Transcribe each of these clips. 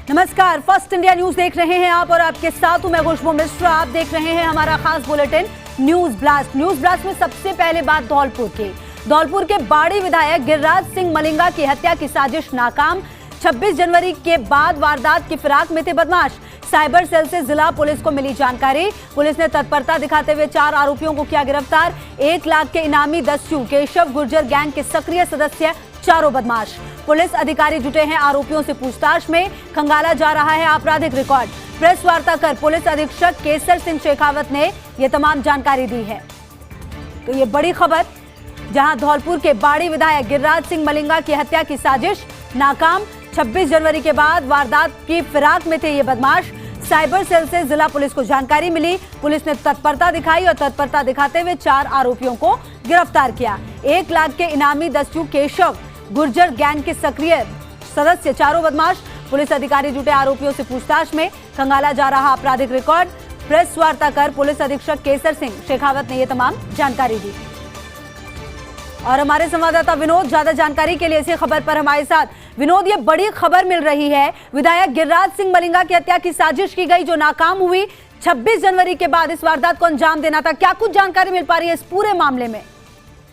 नमस्कार, first India news देख रहे हैं आप और आपके साथ हूं मैं खुशबू मिश्रा। आप देख रहे हैं हमारा खास bulletin news blast. News blast में सबसे पहले बात धौलपुर के बाड़ी विधायक गिरिराज सिंह मलिंगा की हत्या की साजिश नाकाम। 26 जनवरी के बाद वारदात की फिराक में थे बदमाश। साइबर सेल से जिला पुलिस को मिली जानकारी। पुलिस ने तत्परता दिखाते हुए 4 आरोपियों को किया गिरफ्तार। 1 लाख के इनामी दस्यु केशव गुर्जर गैंग के सक्रिय सदस्य चारों बदमाश। पुलिस अधिकारी जुटे हैं आरोपियों से पूछताछ में। खंगाला जा रहा है आपराधिक रिकॉर्ड। प्रेस वार्ता कर पुलिस अधीक्षक केसर सिंह शेखावत ने यह तमाम जानकारी दी है। तो ये बड़ी खबर, जहां धौलपुर के बाड़ी विधायक गिरिराज सिंह मलिंगा की हत्या की साजिश नाकाम। 26 जनवरी के बाद वारदात की फिराक में थे ये बदमाश। साइबर सेल से जिला पुलिस को जानकारी मिली। पुलिस ने तत्परता दिखाई और तत्परता दिखाते हुए 4 आरोपियों को गिरफ्तार किया। 1 लाख के इनामी दस्यु केशव गुर्जर गैंग के सक्रिय सदस्य चारों बदमाश। पुलिस अधिकारी जुटे आरोपियों से पूछताछ में। खंगाला जा रहा आपराधिक रिकॉर्ड। प्रेस वार्ता कर पुलिस अधीक्षक केसर सिंह शेखावत ने यह तमाम जानकारी दी। और हमारे संवाददाता विनोद ज्यादा जानकारी के लिए इसी खबर पर हमारे साथ। विनोद, ये बड़ी खबर मिल रही है, विधायक गिरिराज सिंह मलिंगा की हत्या की साजिश की गई जो नाकाम हुई। 26 जनवरी के बाद इस वारदात को अंजाम देना था। क्या कुछ जानकारी मिल पा रही है इस पूरे मामले में?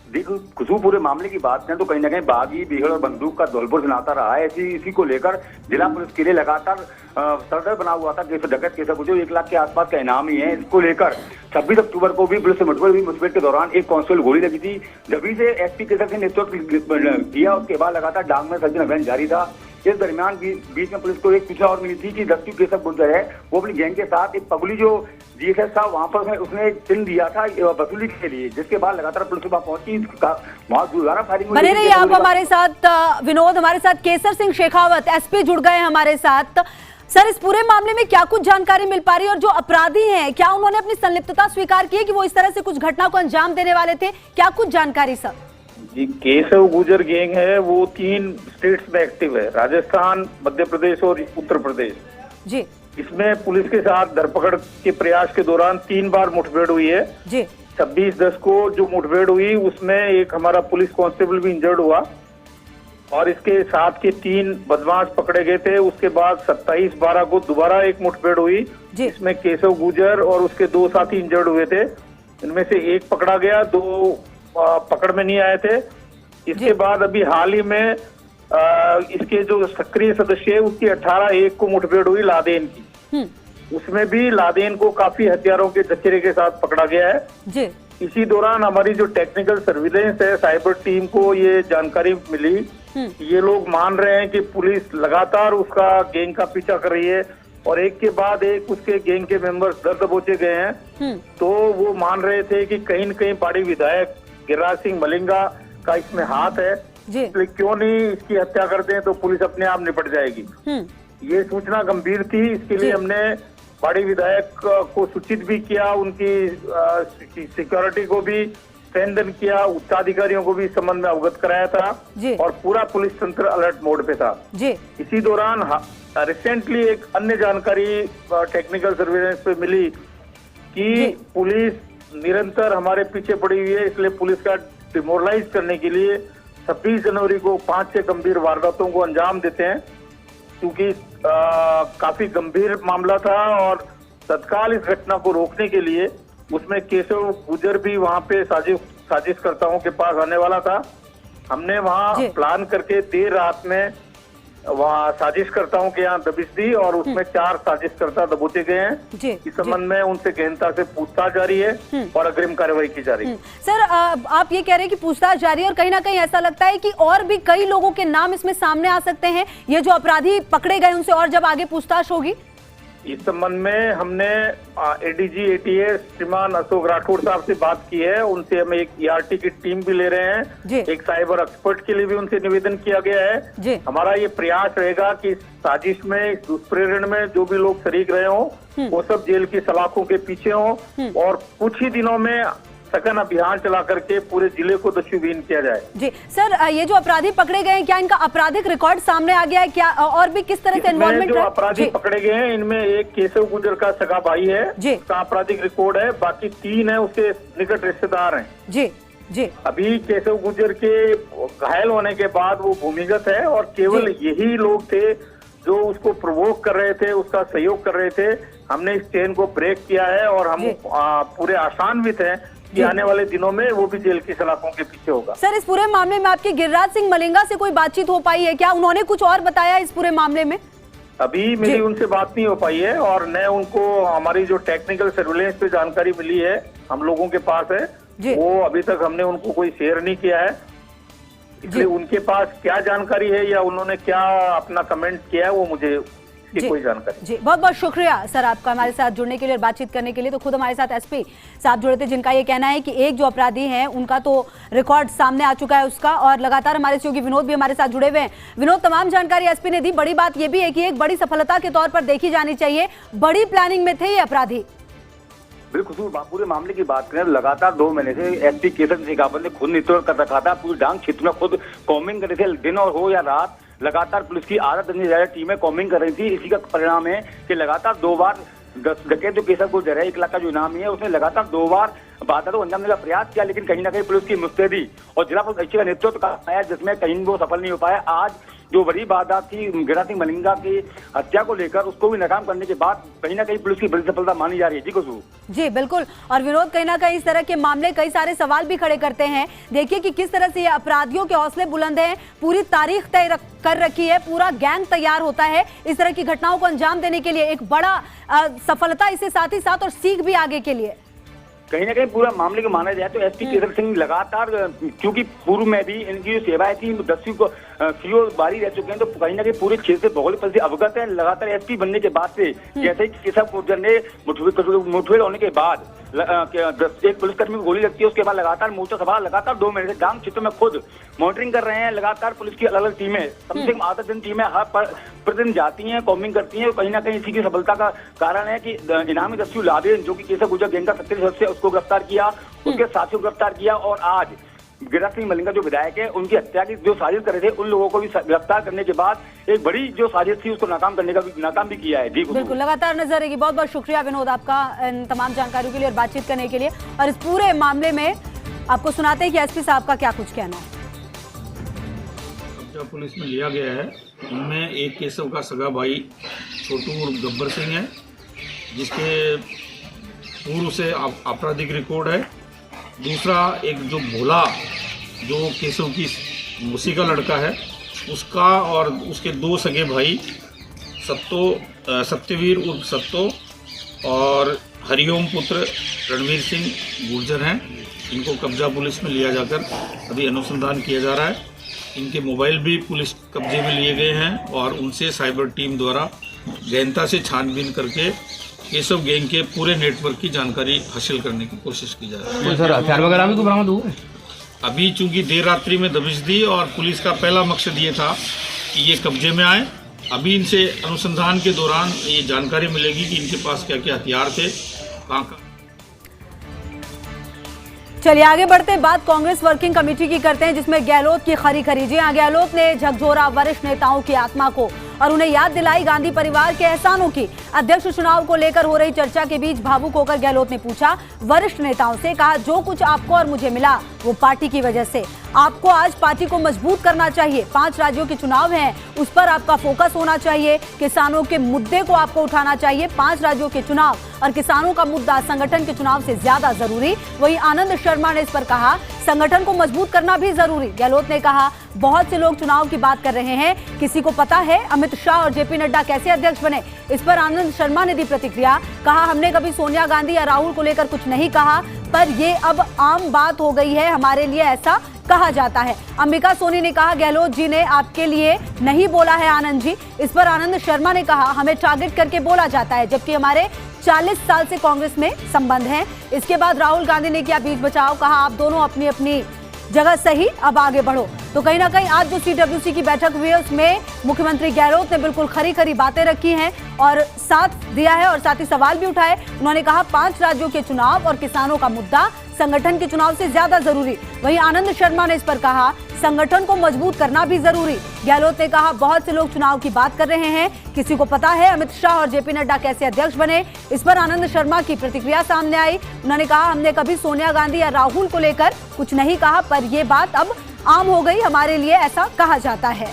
देखो, खुशबू, पूरे मामले की बात करें तो कहीं ना कहीं बागी, बीहड़ और बंदूक का धौलपुर से नाता रहा है। इसी को लेकर जिला पुलिस के लिए लगातार सरदर बना हुआ था। डकैत केसर गुर्जर 1 लाख के आसपास का इनाम ही है। इसको लेकर 26 अक्टूबर को भी पुलिस से मुठभेड़ के दौरान एक कांस्टेबल गोली लगी थी। जब से एसपी केसर सिंह ने नेतृत्व किया, उसके बाद लगातार डांग में सर्जन अभियान जारी था। इस दरमियान बीच में पुलिस को एक सूचना और मिली थी कि दस्यु केशव गुर्जर है, वो अपनी गैंग के साथ एक पगली जो जीएसएस था वहां पर उसने चिन्ह दिया था वसूली के लिए, जिसके बाद लगातार पुलिस वहां पहुंची। वहां दोबारा फायरिंग बने रहिए आप हमारे साथ। विनोद, हमारे साथ केसर सिंह शेखावत एसपी जुड़ गए हैं हमारे साथ। सर, इस पूरे मामले में क्या कुछ जानकारी मिल पा रही है और जो अपराधी हैं क्या उन्होंने अपनी संलिप्तता स्वीकार की है कि वो इस तरह से कुछ घटना को अंजाम देने वाले थे? क्या कुछ जानकारी सर? जी, केशव गुर्जर गैंग है वो 3 स्टेट्स में एक्टिव है, राजस्थान, मध्य प्रदेश और उत्तर प्रदेश जी। इसमें पुलिस के साथ धरपकड़ के प्रयास के दौरान 3 बार मुठभेड़ हुई है जी। 26/10 को जो मुठभेड़ हुई उसमें एक हमारा पुलिस कांस्टेबल भी इंजर्ड हुआ और इसके साथ के 3 बदमाश पकड़े गए थे। उसके बाद 27/12 को दोबारा एक मुठभेड़ हुई जिसमें केशव गुर्जर और उसके 2 साथी इंजर्ड हुए थे। इनमें से एक पकड़ा गया, 2 पकड़ में नहीं आए थे। इसके बाद अभी हाल ही में इसके जो सक्रिय सदस्य है उसकी 18/1 को मुठभेड़ हुई लादेन की। उसमें भी लादेन को काफी हथियारों के जखीरे के साथ पकड़ा गया है जी। इसी दौरान हमारी जो टेक्निकल सर्विलेंस है, साइबर टीम को ये जानकारी मिली। ये लोग मान रहे हैं कि पुलिस लगातार उसका गैंग का पीछा कर रही है और एक के बाद एक उसके गैंग के मेंबर्स दर दबोचे गए हैं। तो वो मान रहे थे कि कहीं न कहीं बाड़ी विधायक गिरिराज सिंह मलिंगा का इसमें हाथ है, इसलिए क्यों नहीं इसकी हत्या कर दें तो पुलिस अपने आप निपट जाएगी। ये सूचना गंभीर थी, इसके लिए हमने बाड़ी विधायक को सूचित भी किया, उनकी सिक्योरिटी को भी स्ट्रेंथन किया, उच्चाधिकारियों को भी इस संबंध में अवगत कराया था और पूरा पुलिस तंत्र अलर्ट मोड पे था जी। इसी दौरान रिसेंटली एक अन्य जानकारी टेक्निकल सर्विलेंस पे मिली कि पुलिस निरंतर हमारे पीछे पड़ी हुई है, इसलिए पुलिस का डिमोरलाइज करने के लिए 26 जनवरी को 5-6 गंभीर वारदातों को अंजाम देते हैं, क्योंकि काफी गंभीर मामला था और तत्काल इस घटना को रोकने के लिए उसमें केशव गुर्जर भी वहां पे साजिशकर्ताओं के पास आने वाला था। हमने वहां प्लान करके देर रात में वहाँ साजिशकर्ताओं के यहाँ दबिश दी और उसमें 4 साजिशकर्ता दबोचे गए हैं। इस संबंध में उनसे गहनता से पूछताछ जारी है और अग्रिम कार्रवाई की जा रही है। सर, आप ये कह रहे हैं कि पूछताछ जारी है और कहीं ना कहीं ऐसा लगता है कि और भी कई लोगों के नाम इसमें सामने आ सकते हैं। ये जो अपराधी पकड़े गए उनसे और जब आगे पूछताछ होगी, इस संबंध में हमने एडीजी एटीएस श्रीमान अशोक राठौड़ साहब से बात की है। उनसे हम एक ईआरटी की टीम भी ले रहे हैं, एक साइबर एक्सपर्ट के लिए भी उनसे निवेदन किया गया है। हमारा ये प्रयास रहेगा कि इस साजिश में, इस दुष्प्रेरण में जो भी लोग शरीक रहे हों वो सब जेल की सलाखों के पीछे हों और कुछ ही दिनों में सघन अभियान चला करके पूरे जिले को दस्युविहीन किया जाए। जी सर, ये जो अपराधी पकड़े गए हैं क्या इनका आपराधिक रिकॉर्ड सामने आ गया है क्या, और भी किस तरह से इन्वॉल्वमेंट? जो अपराधी पकड़े गए हैं इनमें एक केशव गुर्जर का सगा भाई है, उसका आपराधिक रिकॉर्ड है, बाकी 3 है उसके निकट रिश्तेदार हैं। जी जी। अभी केशव गुर्जर के घायल होने के बाद वो भूमिगत है और केवल यही लोग थे जो उसको प्रोवोक कर रहे थे, उसका सहयोग कर रहे थे, हमने इस चेन को ब्रेक किया है और हम पूरे आशान्वित हैं कि आने वाले दिनों में वो भी जेल की सलाखों के पीछे होगा। सर, इस पूरे मामले में आपकी गिरिराज सिंह मलिंगा से कोई बातचीत हो पाई है क्या? उन्होंने कुछ और बताया इस पूरे मामले में? अभी मेरी उनसे बात नहीं हो पाई है और न उनको हमारी जो टेक्निकल सर्विलेंस पे जानकारी मिली है हम लोगों के पास है, वो अभी तक हमने उनको कोई शेयर नहीं किया है। इसलिए उनके पास क्या जानकारी है या उन्होंने क्या अपना कमेंट किया है वो मुझे कोई जानकारी। जी, बहुत बहुत शुक्रिया सर आपका हमारे साथ जुड़ने के लिए और बातचीत करने के लिए। तो खुद हमारे साथ एसपी साहब जुड़े थे, जिनका ये कहना है कि एक जो अपराधी हैं उनका तो रिकॉर्ड सामने आ चुका है उसका, और लगातार हमारे सहयोगी विनोद भी हमारे साथ जुड़े हुए हैं। विनोद, तमाम जानकारी एसपी ने दी। बड़ी बात यह भी है कि एक बड़ी सफलता के तौर पर देखी जानी चाहिए, बड़ी प्लानिंग में थे ये अपराधी। बिल्कुल, पूरे मामले की बात करें लगातार 2 महीने से एसपी केसर शेखावत ने खुद नेतृत्व कर रखा था। पूरी डांग क्षेत्र में खुद कॉम्बिंग कर रहे थे, दिन और हो या रात लगातार पुलिस की आधा दर्जन से ज्यादा टीमें कॉम्बिंग कर रही थी। इसी का परिणाम है कि लगातार 2 बार डकैत जो केसर गुजर है 1 लाख का जो इनामी है, उसने लगातार 2 बार वारदातों को अंजाम देने का प्रयास किया, लेकिन कहीं ना कहीं पुलिस की मुस्तैदी और जिला पुलिस अधीक्षक का नेतृत्व आया जिसमें कहीं वो सफल नहीं हो पाया। आज जो बड़ी वारदात थी गिरिराज सिंह मलिंगा की हत्या को लेकर, उसको भी नाकाम करने के बाद कहीं ना कहीं पुलिस की बड़ी सफलता मानी जा रही है। जी खुशबू। जी बिल्कुल, और विनोद, कहीं ना कहीं इस तरह के मामले कई सारे सवाल भी खड़े करते हैं। देखिए कि किस तरह से ये अपराधियों के हौसले बुलंद हैं, पूरी तारीख तय कर रखी है, पूरा गैंग तैयार होता है इस तरह की घटनाओं को अंजाम देने के लिए। एक बड़ा सफलता इससे साथ ही साथ और सीख भी आगे के लिए। कहीं ना कहीं पूरा मामले को माना जाए तो एसपी केसर सिंह लगातार, क्योंकि पूर्व में भी इनकी जो सेवाएं थी 10वीं को सीओ बारी रह चुके हैं, तो कहीं ना कहीं पूरे क्षेत्र से भौगोलिक परिस्थिति अवगत है। लगातार एसपी बनने के बाद से जैसे ही केशव गुर्जर ने मुठभेड़ होने के बाद एक पुलिसकर्मी को गोली लगती है, उसके बाद लगातार मोर्चा सभा लगातार 2 महीने से डांग क्षेत्र में खुद मॉनिटरिंग कर रहे हैं। लगातार पुलिस की अलग अलग टीमें, कम से कम आधा दिन टीमें हर प्रतिदिन जाती हैं, कॉम्बिंग करती हैं। कहीं ना कहीं इसी की सफलता का कारण है कि इनामी दस्यु लादेन जो कि केशव गुर्जर गैंग का सक्रिय सदस्य, उसको गिरफ्तार किया, उसके साथियों को गिरफ्तार किया, और आज गिरिराज सिंह मलिंगा जो विधायक है उनकी हत्या की जो साजिश कर रहे थे उन लोगों को भी गिरफ्तार करने के बाद एक बड़ी जो साजिश थी उसको नाकाम भी किया है। जी बिल्कुल, लगातार नजर रहेगी। बहुत बहुत शुक्रिया विनोद आपका इन तमाम जानकारियों के लिए और बातचीत करने के लिए। और इस पूरे मामले में आपको सुनाते हैं कि एसपी साहब का क्या कुछ कहना है। कब्जा पुलिस में लिया गया है, उनमें एक केशव का सगा भाई छोटू उर्फ गब्बर सिंह है, जिसके पूर्व से आपराधिक रिकॉर्ड है। दूसरा एक जो भोला जो केशव की उसी का लड़का है, उसका और उसके 2 सगे भाई सत्यवीर उर्फ सत्तो और हरिओम पुत्र रणवीर सिंह गुर्जर हैं। इनको कब्जा पुलिस में लिया जाकर अभी अनुसंधान किया जा रहा है। इनके मोबाइल भी पुलिस कब्जे में लिए गए हैं और उनसे साइबर टीम द्वारा गहनता से छानबीन करके केशव गैंग के पूरे नेटवर्क की जानकारी हासिल करने की कोशिश की जा रही है। सर, हथियार वगैरह भी बरामद हुए? अभी चूंकि देर रात्रि में दबिश दी और पुलिस का पहला मकसद ये था कि ये कब्जे में आए। अभी इनसे अनुसंधान के दौरान ये जानकारी मिलेगी कि इनके पास क्या क्या हथियार थे, कहाँ। चलिए आगे बढ़ते, बात कांग्रेस वर्किंग कमेटी की करते हैं, जिसमें गहलोत की खरी जी। हाँ, गहलोत ने झकझोरा वरिष्ठ नेताओं की आत्मा को और उन्हें याद दिलाई गांधी परिवार के एहसानों की। अध्यक्ष चुनाव को लेकर हो रही चर्चा के बीच भावुक होकर गहलोत ने पूछा वरिष्ठ नेताओं से, कहा जो कुछ आपको और मुझे मिला वो पार्टी की वजह से। आपको आज पार्टी को मजबूत करना चाहिए। 5 राज्यों के चुनाव हैं, उस पर आपका फोकस होना चाहिए। किसानों के मुद्दे को आपको उठाना चाहिए। 5 राज्यों के चुनाव और किसानों का मुद्दा संगठन के चुनाव से ज्यादा जरूरी। वहीं आनंद शर्मा ने इस पर कहा संगठन को मजबूत करना भी जरूरी। गहलोत ने कहा बहुत से लोग चुनाव की बात कर रहे हैं, किसी को पता है अमित शाह और जेपी नड्डा कैसे अध्यक्ष बने? इस पर आनंद शर्मा ने दी प्रतिक्रिया। कहा हमने कभी सोनिया गांधी या राहुल को लेकर कुछ नहीं कहा, पर ये अब आम बात हो गई है, हमारे लिए ऐसा कहा जाता है। अंबिका सोनी ने कहा गहलोत जी ने आपके लिए नहीं बोला है आनंद जी। इस पर आनंद शर्मा ने कहा हमें टारगेट करके बोला जाता है, जबकि हमारे 40 साल से कांग्रेस में संबंध है। इसके बाद राहुल गांधी ने किया बीच बचाव, कहा आप दोनों अपनी अपनी जगह सही, अब आगे बढ़ो। तो कहीं ना कहीं आज जो सीडब्ल्यूसी की बैठक हुई है उसमें मुख्यमंत्री गहलोत ने बिल्कुल खरी बातें रखी हैं और साथ दिया है और साथ ही सवाल भी उठाए। उन्होंने कहा 5 राज्यों के चुनाव और किसानों का मुद्दा संगठन के चुनाव से ज्यादा जरूरी। वहीं आनंद शर्मा ने इस पर कहा संगठन को मजबूत करना भी जरूरी। गहलोत ने कहा बहुत से लोग चुनाव की बात कर रहे हैं, किसी को पता है अमित शाह और जेपी नड्डा कैसे अध्यक्ष बने? इस पर आनंद शर्मा की प्रतिक्रिया सामने आई। उन्होंने कहा हमने कभी सोनिया गांधी या राहुल को लेकर कुछ नहीं कहा, पर यह बात अब आम हो गई, हमारे लिए ऐसा कहा जाता है।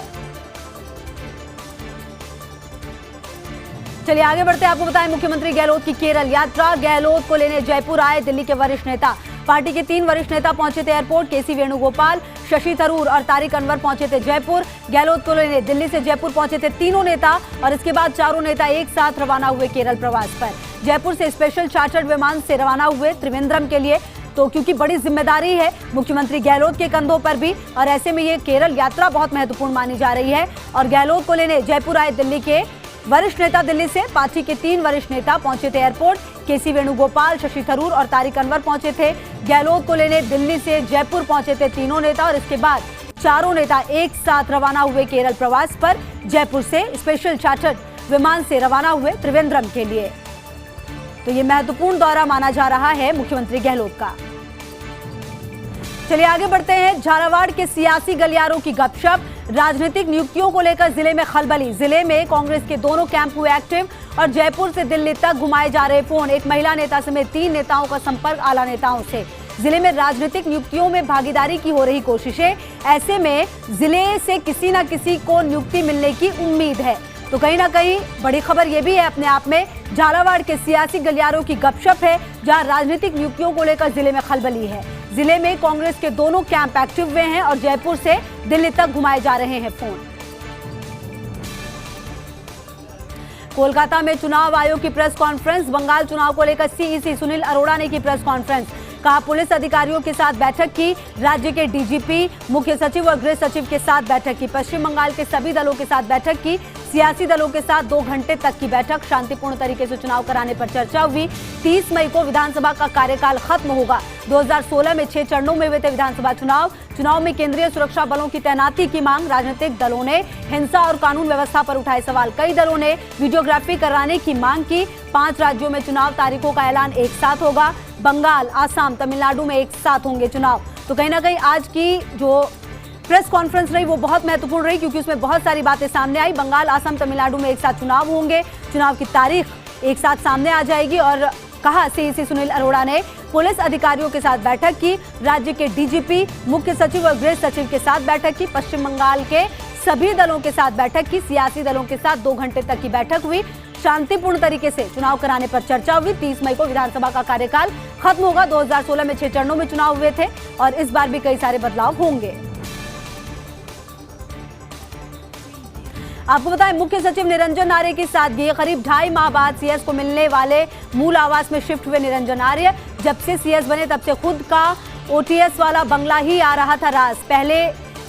चलिए आगे बढ़ते हैं। आपको बताएं, मुख्यमंत्री गहलोत की केरल यात्रा। गहलोत को लेने जयपुर आए दिल्ली के वरिष्ठ नेता। पार्टी के 3 वरिष्ठ नेता पहुंचे थे एयरपोर्ट। केसी वेणुगोपाल, शशि थरूर और तारिक अनवर पहुंचे थे जयपुर। गहलोत को लेने दिल्ली से जयपुर पहुंचे थे तीनों नेता और इसके बाद चारों नेता एक साथ रवाना हुए केरल प्रवास पर। जयपुर से स्पेशल चार्टर्ड विमान से रवाना हुए त्रिवेंद्रम के लिए, तो क्योंकि बड़ी जिम्मेदारी है मुख्यमंत्री गहलोत के कंधों पर भी, और ऐसे में ये केरल यात्रा बहुत महत्वपूर्ण मानी जा रही है। और गहलोत को लेने जयपुर आए दिल्ली के वरिष्ठ नेता। दिल्ली से पार्टी के 3 वरिष्ठ नेता पहुंचे थे एयरपोर्ट। केसी वेणुगोपाल, शशि थरूर और तारिक अनवर पहुंचे थे। गहलोत को लेने दिल्ली से जयपुर पहुंचे थे तीनों नेता और इसके बाद चारों नेता एक साथ रवाना हुए केरल प्रवास पर। जयपुर से स्पेशल चार्टर्ड विमान से रवाना हुए त्रिवेंद्रम के लिए। तो ये महत्वपूर्ण दौरा माना जा रहा है मुख्यमंत्री गहलोत का। चलिए आगे बढ़ते हैं। झालावाड़ के सियासी गलियारों की गपशप। राजनीतिक नियुक्तियों को लेकर जिले में खलबली। जिले में कांग्रेस के दोनों कैंप हुए एक्टिव और जयपुर से दिल्ली तक घुमाए जा रहे फोन। एक महिला नेता समेत 3 नेताओं का संपर्क आला नेताओं से। जिले में राजनीतिक नियुक्तियों में भागीदारी की हो रही कोशिशें। ऐसे में जिले से किसी न किसी को नियुक्ति मिलने की उम्मीद है। तो कहीं ना कहीं बड़ी खबर यह भी है अपने आप में, झालावाड़ के सियासी गलियारों की गपशप है, जहां राजनीतिक नियुक्तियों को लेकर जिले में खलबली है। जिले में कांग्रेस के दोनों कैंप एक्टिव हुए हैं और जयपुर से दिल्ली तक घुमाए जा रहे हैं फोन। कोलकाता में चुनाव आयोग की प्रेस कॉन्फ्रेंस। बंगाल चुनाव को लेकर सीईसी सुनील अरोड़ा ने की प्रेस कॉन्फ्रेंस। कहा, पुलिस अधिकारियों के साथ बैठक की। राज्य के डीजीपी, मुख्य सचिव और गृह सचिव के साथ बैठक की। पश्चिम बंगाल के सभी दलों के साथ बैठक की। सियासी दलों के साथ 2 घंटे तक की बैठक। शांतिपूर्ण तरीके से चुनाव कराने पर चर्चा हुई। 30 मई को विधानसभा का कार्यकाल खत्म होगा। 2016 में 6 चरणों में हुए थे विधानसभा चुनाव में केंद्रीय सुरक्षा बलों की तैनाती की मांग। राजनीतिक दलों ने हिंसा और कानून व्यवस्था पर उठाए सवाल। कई दलों ने वीडियोग्राफी कराने की मांग की। 5 राज्यों में चुनाव तारीखों का ऐलान एक साथ होगा। बंगाल, आसाम, तमिलनाडु में एक साथ होंगे चुनाव। तो कहीं ना कहीं आज की जो प्रेस कॉन्फ्रेंस रही वो बहुत महत्वपूर्ण रही, क्योंकि उसमें बहुत सारी बातें सामने आई। बंगाल, आसाम, तमिलनाडु में एक साथ चुनाव होंगे। चुनाव की तारीख एक साथ सामने आ जाएगी। और कहा, सीईसी सुनील अरोड़ा ने पुलिस अधिकारियों के साथ बैठक की। राज्य के डीजीपी, मुख्य सचिव और गृह सचिव के साथ बैठक की। पश्चिम बंगाल के सभी दलों के साथ बैठक की। सियासी दलों के साथ 2 घंटे तक की बैठक हुई। शांतिपूर्ण तरीके से चुनाव कराने पर चर्चा हुई। 30 मई को विधानसभा का कार्यकाल खत्म होगा। 2016 में 6 चरणों में चुनाव हुए थे और इस बार भी कई सारे बदलाव होंगे। आपको बताएं, मुख्य सचिव निरंजन आर्य की सादगी। करीब 2.5 माह बाद सीएस को मिलने वाले मूल आवास में शिफ्ट हुए निरंजन आर्य। जब से सीएस बने तब से खुद का ओटीएस वाला बंगला ही आ रहा था रास। पहले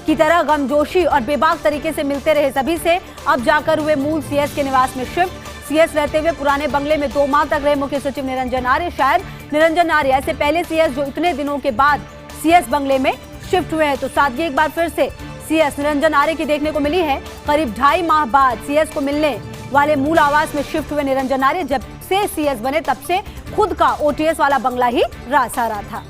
की तरह गमजोशी और बेबाक तरीके से मिलते रहे सभी से। अब जाकर हुए मूल सीएस के निवास में शिफ्ट। सीएस रहते हुए पुराने बंगले में 2 माह तक रहे मुख्य सचिव निरंजन आर्य। शायद निरंजन आर्य ऐसे पहले सीएस जो इतने दिनों के बाद सीएस बंगले में शिफ्ट हुए हैं। तो सादगी एक बार फिर से सीएस निरंजन आर्य की देखने को मिली है। करीब 2.5 माह बाद सीएस को मिलने वाले मूल आवास में शिफ्ट हुए निरंजन आर्य। जब से सीएस बने तब से खुद का ओटीएस वाला बंगला ही रास आ रहा था।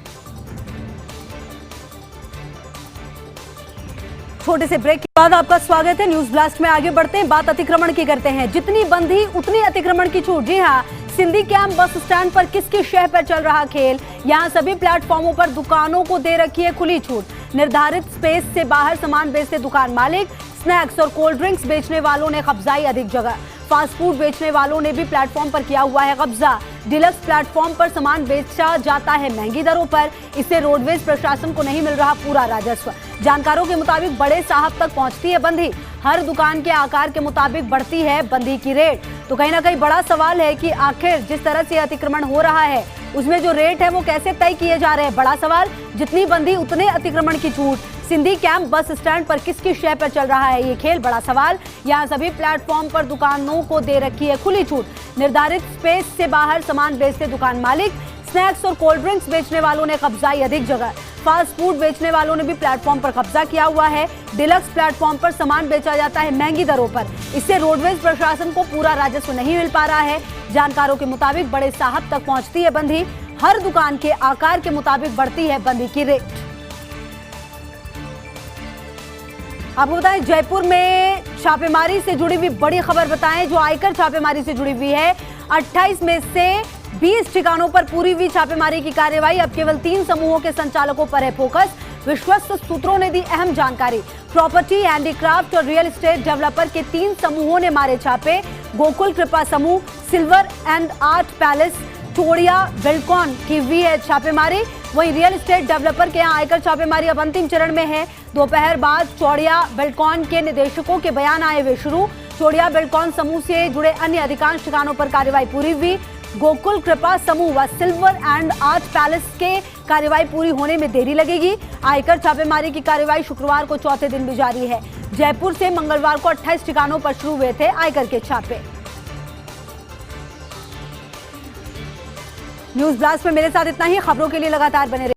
छोटे से ब्रेक के बाद आपका स्वागत है न्यूज ब्लास्ट में। आगे बढ़ते हैं, बात अतिक्रमण की करते हैं। जितनी बंदी उतनी अतिक्रमण की छूट। जी हाँ, सिंधी कैंप बस स्टैंड पर किसकी शह पर चल रहा खेल। यहाँ सभी प्लेटफॉर्मों पर दुकानों को दे रखी है खुली छूट। निर्धारित स्पेस से बाहर सामान बेचते दुकान मालिक। स्नैक्स और कोल्ड ड्रिंक्स बेचने वालों ने कब्जाई अधिक जगह। फास्ट फूड बेचने वालों ने भी प्लेटफॉर्म पर किया हुआ है कब्जा। डिलक्स प्लेटफॉर्म पर सामान बेचा जाता है महंगी दरों पर। इससे रोडवेज प्रशासन को नहीं मिल रहा पूरा राजस्व। जानकारों के मुताबिक बड़े साहब तक पहुंचती है बंदी। हर दुकान के आकार के मुताबिक बढ़ती है बंदी की रेट। तो कहीं ना कहीं बड़ा सवाल है कि आखिर जिस तरह से अतिक्रमण हो रहा है उसमें जो रेट है वो कैसे तय किए जा रहे हैं। बड़ा सवाल, जितनी बंदी उतने अतिक्रमण की छूट। सिंधी कैंप बस स्टैंड पर किसकी शह पर चल रहा है ये खेल। बड़ा सवाल। यहाँ सभी प्लेटफॉर्म पर दुकानों को दे रखी है खुली छूट। निर्धारित स्पेस से बाहर सामान बेचते दुकान मालिक। स्नैक्स और कोल्ड ड्रिंक्स बेचने वालों ने कब्जाई अधिक जगह। फास्ट फूड बेचने वालों ने भी प्लेटफॉर्म पर कब्जा किया हुआ है। डिलक्स प्लेटफॉर्म पर सामान बेचा जाता है महंगी दरों पर। इससे रोडवेज प्रशासन को पूरा राजस्व नहीं मिल पा रहा है। जानकारों के मुताबिक बड़े साहब तक पहुंचती है बंदी। हर दुकान के आकार के मुताबिक बढ़ती है बंदी की रेट। आपको बताएं, जयपुर में छापेमारी से जुड़ी हुई बड़ी खबर बताएं, जो आयकर छापेमारी से जुड़ी हुई है। 28 में से 20 ठिकानों पर पूरी हुई छापेमारी की कार्रवाई। अब केवल 3 समूहों के संचालकों पर है फोकस। विश्वस्त सूत्रों ने दी अहम जानकारी। प्रॉपर्टी, हैंडीक्राफ्ट और रियल एस्टेट डेवलपर के 3 समूहों ने मारे छापे। गोकुल कृपा समूह, Silver and Art Palace, Chordia Buildcon की हुई है छापेमारी। वहीं रियल एस्टेट डेवलपर के यहाँ आयकर छापेमारी अब अंतिम चरण में है। दोपहर बाद चोड़िया बिल्डकॉन के निदेशकों के बयान आए हुए शुरू। चोड़िया बिल्डकॉन समूह से जुड़े अन्य अधिकांश ठिकानों पर कार्रवाई पूरी हुई। गोकुल कृपा समूह व सिल्वर एंड आर्ट पैलेस के कार्रवाई पूरी होने में देरी लगेगी। आयकर छापेमारी की कार्रवाई शुक्रवार को चौथे दिन भी जारी है। जयपुर से मंगलवार को 28 ठिकानों पर शुरू हुए थे आयकर के छापे। न्यूज ब्लास्ट में मेरे साथ इतना ही। खबरों के लिए लगातार बने रहिए।